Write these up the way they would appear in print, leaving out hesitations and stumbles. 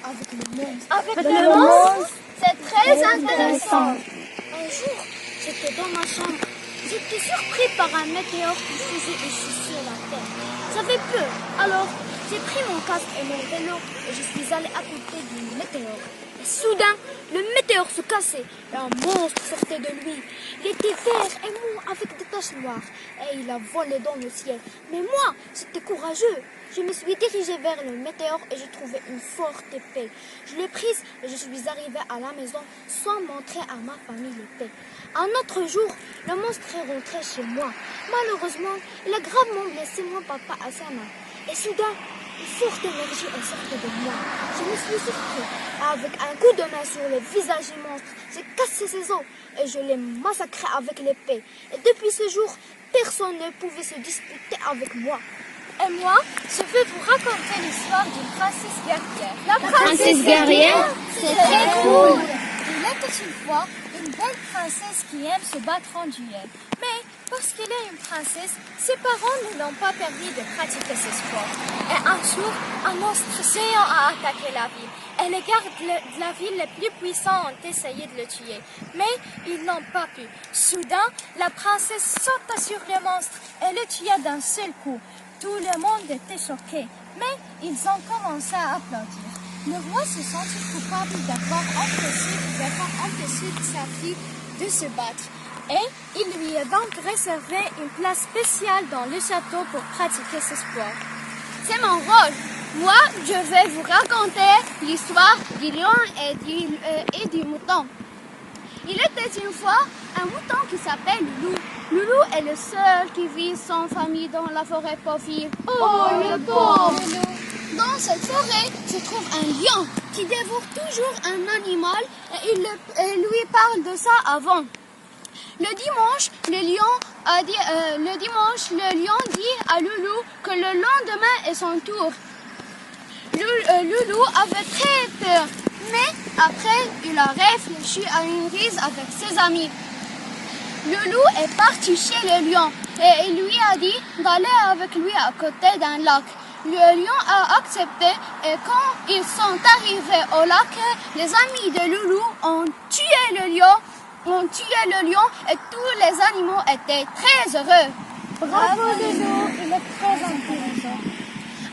avec le monstre. Avec le monstre? C'est très intéressant. Un jour, j'étais dans ma chambre. J'étais surpris par un météore qui faisait ici sur la Terre. J'avais peur, alors j'ai pris mon casque et mon vélo et je suis allé à côté du météore. Et soudain, le météore se cassait et un monstre sortait de lui. Il était vert et mou avec des taches noires et il a volé dans le ciel. Mais moi, j'étais courageux. Je me suis dirigée vers le météore et j'ai trouvé une forte épée. Je l'ai prise et je suis arrivée à la maison sans montrer à ma famille l'épée. Un autre jour, le monstre est rentré chez moi. Malheureusement, il a gravement blessé mon papa à sa main. Et soudain, une forte énergie est sortie de moi. Je me suis surpris. Avec un coup de main sur le visage du monstre, j'ai cassé ses os et je l'ai massacré avec l'épée. Et depuis ce jour, personne ne pouvait se disputer avec moi. Et moi, je vais vous raconter l'histoire d'une princesse guerrière. La princesse guerrière, c'est très cool. Il était une fois une belle princesse qui aime se battre en duel. Mais parce qu'elle est une princesse, ses parents ne l'ont pas permis de pratiquer ce sport. Et un jour, un monstre géant a attaqué la ville. Et les gardes de la ville les plus puissants ont essayé de le tuer. Mais ils n'ont pas pu. Soudain, la princesse sauta sur le monstre et le tua d'un seul coup. Tout le monde était choqué, mais ils ont commencé à applaudir. Le roi se sentit coupable d'avoir empêché sa fille de se battre. Et il lui a donc réservé une place spéciale dans le château pour pratiquer ce sport. C'est mon rôle. Moi, je vais vous raconter l'histoire du lion et du mouton. Il était une fois un mouton qui s'appelle Loulou. Loulou est le seul qui vit sans famille dans la forêt pauvre. Oh, le pauvre Loulou! Dans cette forêt se trouve un lion qui dévore toujours un animal et il lui parle de ça avant. Le dimanche, le lion dit à Loulou que le lendemain est son tour. Loulou avait très peur, mais après il a réfléchi à une rise avec ses amis. Loulou est parti chez le lion et il lui a dit d'aller avec lui à côté d'un lac. Le lion a accepté et quand ils sont arrivés au lac, les amis de Loulou ont tué le lion et tous les animaux étaient très heureux. Bravo Loulou, il est très intéressant.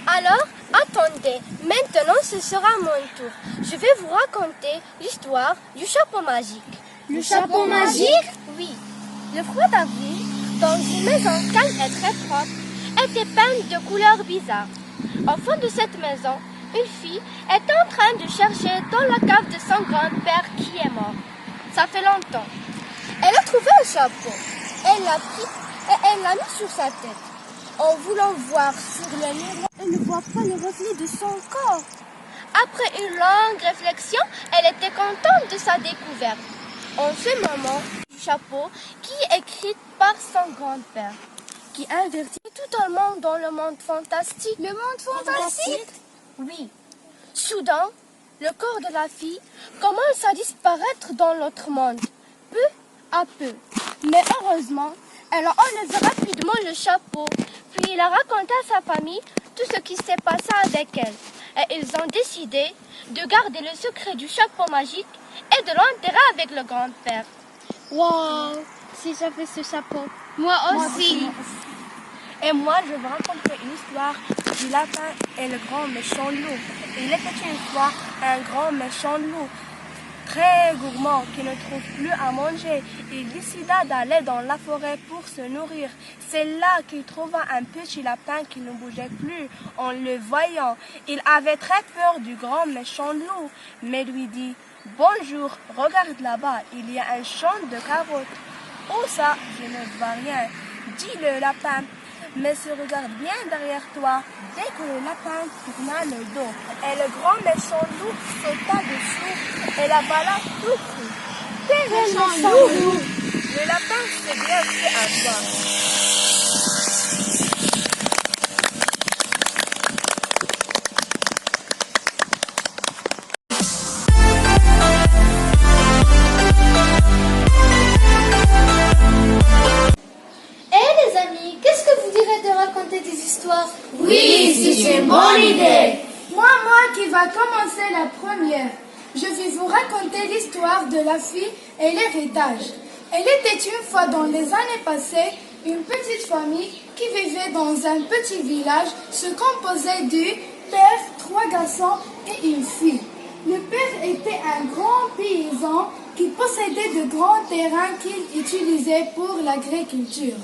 Alors, attendez, maintenant ce sera mon tour. Je vais vous raconter l'histoire du chapeau magique. Le chapeau magique? Oui. Le froid d'avril, dans une maison calme et très propre, était peinte de couleurs bizarres. Au fond de cette maison, une fille est en train de chercher dans la cave de son grand-père qui est mort. Ça fait longtemps. Elle a trouvé un chapeau. Elle l'a pris et elle l'a mis sur sa tête. En voulant voir sur le miroir, elle ne voit pas le reflet de son corps. Après une longue réflexion, elle était contente de sa découverte. En ce moment, le chapeau qui est écrit par son grand-père, qui avertit tout le monde dans le monde fantastique. Le monde fantastique? Oui. Soudain, le corps de la fille commence à disparaître dans l'autre monde, peu à peu. Mais heureusement, elle a enlevé rapidement le chapeau, puis il a raconté à sa famille tout ce qui s'est passé avec elle. Et ils ont décidé de garder le secret du chapeau magique et de l'enterrer avec le grand-père. Wow, si j'avais ce chapeau. Moi aussi. Et moi, je vais raconter une histoire du lapin et le grand méchant loup. Il était une fois un grand méchant loup, très gourmand, qui ne trouve plus à manger. Il décida d'aller dans la forêt pour se nourrir. C'est là qu'il trouva un petit lapin qui ne bougeait plus. En le voyant, il avait très peur du grand méchant loup, mais lui dit « Bonjour, regarde là-bas, il y a un champ de carottes. »« Oh ça, je ne vois rien, » dit le lapin. Mais se regarde bien derrière toi. Dès que le lapin tourna le dos, et le grand méchant loup sauta dessous et la bala tout cru. Quel méchant loup! Le lapin s'est bien fait avoir. Des histoires. Oui, c'est une bonne idée. Moi qui va commencer la première. Je vais vous raconter l'histoire de la fille et l'héritage. Elle était une fois dans les années passées une petite famille qui vivait dans un petit village se composait du père, 3 garçons et une fille. Le père était un grand paysan qui possédait de grands terrains qu'il utilisait pour l'agriculture.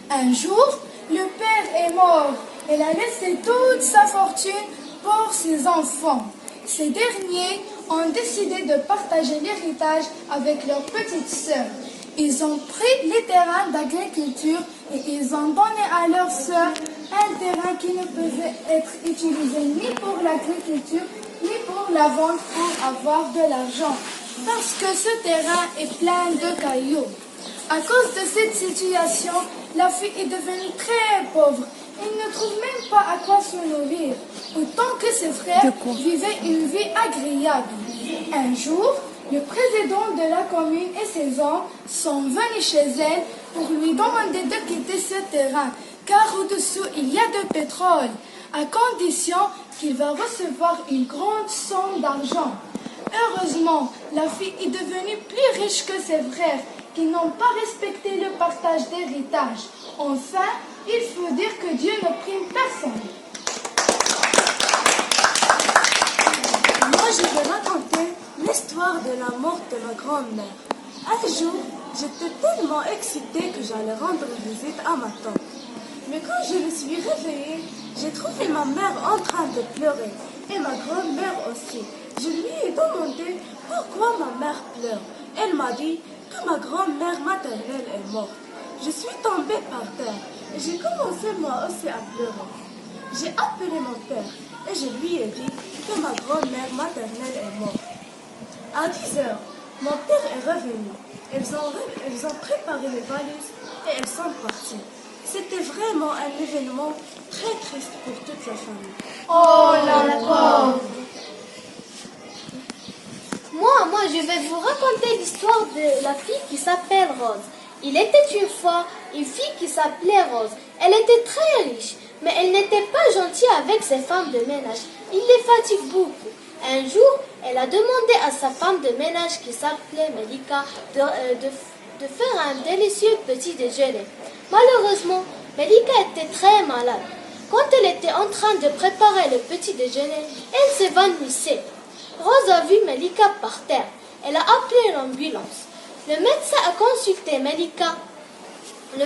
Un jour, le père est mort. Il a laissé toute sa fortune pour ses enfants. Ces derniers ont décidé de partager l'héritage avec leur petite sœur. Ils ont pris les terrains d'agriculture et ils ont donné à leur sœur un terrain qui ne pouvait être utilisé ni pour l'agriculture ni pour la vente pour avoir de l'argent. Parce que ce terrain est plein de cailloux. À cause de cette situation, la fille est devenue très pauvre. Elle ne trouve même pas à quoi se nourrir. Autant que ses frères vivaient une vie agréable. Un jour, le président de la commune et ses hommes sont venus chez elle pour lui demander de quitter ce terrain, car au-dessous il y a de pétrole, à condition qu'il va recevoir une grande somme d'argent. Heureusement, la fille est devenue plus riche que ses frères, qui n'ont pas respecté le partage d'héritage. Enfin, il faut dire que Dieu ne prime personne. Moi, je vais raconter l'histoire de la mort de ma grand-mère. Un jour, j'étais tellement excitée que j'allais rendre visite à ma tante. Mais quand je me suis réveillée, j'ai trouvé ma mère en train de pleurer et ma grand-mère aussi. Je lui ai demandé pourquoi ma mère pleure. Elle m'a dit que ma grand-mère maternelle est morte. Je suis tombée par terre et j'ai commencé moi aussi à pleurer. J'ai appelé mon père et je lui ai dit que ma grand-mère maternelle est morte. À 10 heures, mon père est revenu. Ils ont préparé les valises et elles sont parties. C'était vraiment un événement très triste pour toute la famille. Oh la pauvre! Moi, je vais vous raconter l'histoire de la fille qui s'appelle Rose. Il était une fois une fille qui s'appelait Rose. Elle était très riche, mais elle n'était pas gentille avec ses femmes de ménage. Il les fatigue beaucoup. Un jour, elle a demandé à sa femme de ménage qui s'appelait Melika de faire un délicieux petit déjeuner. Malheureusement, Melika était très malade. Quand elle était en train de préparer le petit déjeuner, elle s'évanouissait. Rose a vu Melika par terre. Elle a appelé l'ambulance. Le médecin a consulté Melika. Et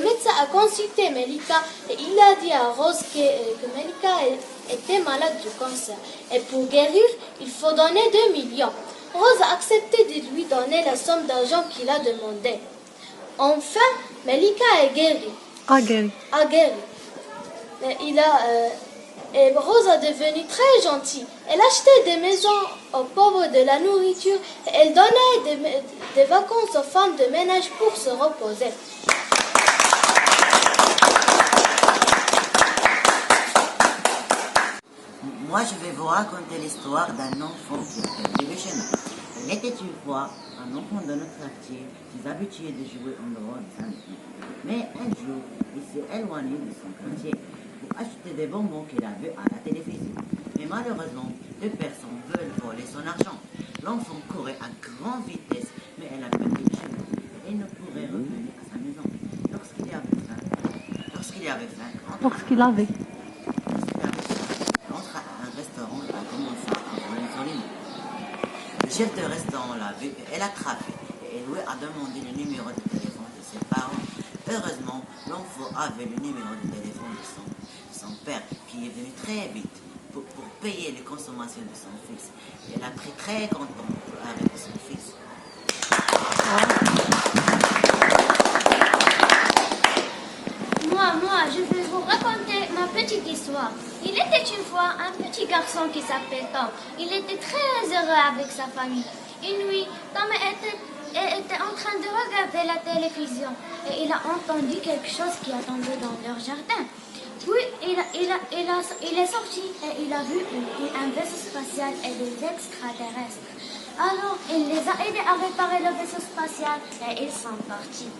il a dit à Rose que Melika était malade du cancer. Et pour guérir, il faut donner 2 millions. Rose a accepté de lui donner la somme d'argent qu'il a demandé. Enfin, Melika est guérie. A guéri. Et Rose est devenue très gentille. Elle achetait des maisons aux pauvres, de la nourriture, et elle donnait des vacances aux femmes de ménage pour se reposer. Moi, je vais vous raconter l'histoire d'un enfant qui vivait chez nous. Il était une fois un enfant de notre quartier qui s'habituait de jouer en dehors de sa maison. Mais un jour, il s'est éloigné de son quartier pour acheter des bonbons qu'il a vus à la télévision. Mais malheureusement, 2 personnes veulent voler son argent. L'enfant courait à grande vitesse, mais elle a perdu le chemin et il ne pourrait revenir à sa maison. Lorsqu'il avait faim, entre à un restaurant et a commencé à voler sur lui. Le chef de restaurant l'a vu et l'a attrapé. Et lui a demandé le numéro de téléphone de ses parents. Heureusement, l'enfant avait le numéro de téléphone de son père, qui est venu très vite pour payer les consommations de son fils. Et elle a pris très content avec son fils. Moi, je vais vous raconter ma petite histoire. Il était une fois un petit garçon qui s'appelait Tom. Il était très heureux avec sa famille. Une nuit, Tom était en train de regarder la télévision et il a entendu quelque chose qui attendait dans leur jardin. Puis il est sorti et il a vu un vaisseau spatial et des extraterrestres. Alors il les a aidés à réparer le vaisseau spatial et ils sont partis.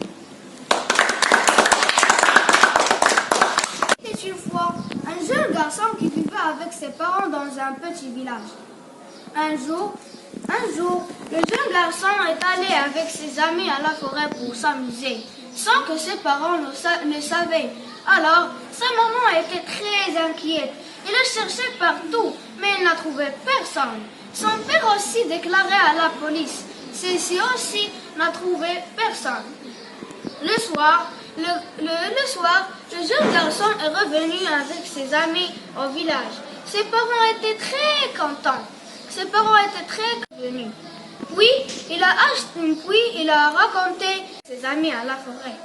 Une fois, un jeune garçon qui vivait avec ses parents dans un petit village. Un jour, le jeune garçon est allé avec ses amis à la forêt pour s'amuser, sans que ses parents ne savaient. Alors, sa maman était très inquiète. Il a cherché partout, mais il n'a trouvé personne. Son père aussi déclaré à la police. Celle-ci aussi n'a trouvé personne. Le soir, le jeune garçon est revenu avec ses amis au village. Ses parents étaient très contents. Ses parents étaient très venus. Puis, il a raconté ses amis à la forêt.